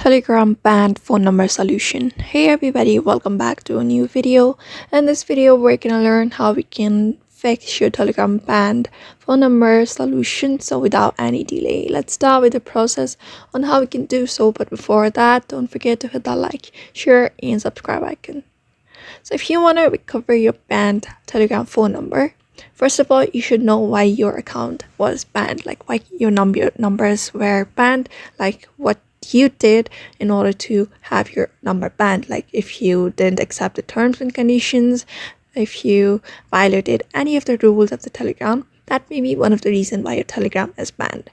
Telegram banned phone number solution. Hey everybody, welcome back to a new video. In this video we're gonna learn how we can fix your Telegram banned phone number solution. So without any delay, let's start with the process on how we can do so. But before that, don't forget to hit that like, share and subscribe icon. So if you want to recover your banned Telegram phone number, first of all, you should know why your account was banned, like why your numbers were banned, like what you did in order to have your number banned. Like if you didn't accept the terms and conditions, if you violated any of the rules of the Telegram, that may be one of the reasons why your Telegram is banned.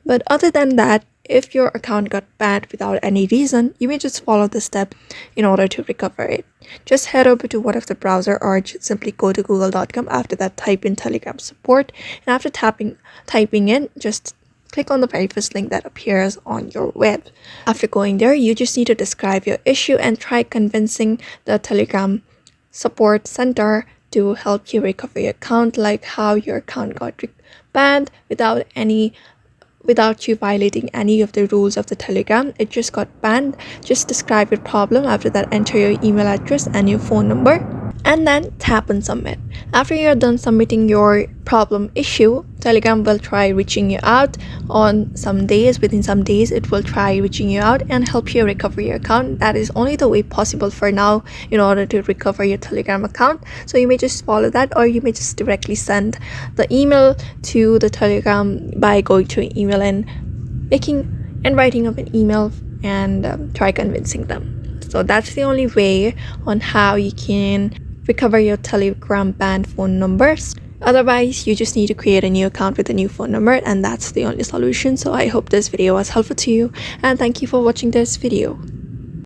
But other than that, if your account got banned without any reason, you may just follow the steps in order to recover it. Just head over to one of the browser or simply go to google.com. After that, type in Telegram support, and after typing in, just click on the very first link that appears on your web. After going there, you just need to describe your issue and try convincing the Telegram support center to help you recover your account, like how your account got banned without you violating any of the rules of the Telegram. It just got banned. Just describe your problem. After that, enter your email address and your phone number, and then tap on submit. After you're done submitting your problem issue, Telegram will try reaching you out on some days. Within some days, it will try reaching you out and help you recover your account. That is only the way possible for now in order to recover your Telegram account. So you may just follow that, or you may just directly send the email to the Telegram by going to an email and writing up an email and try convincing them. So that's the only way on how you can recover your Telegram banned phone numbers. Otherwise, you just need to create a new account with a new phone number, and that's the only solution. So I hope this video was helpful to you, and thank you for watching this video.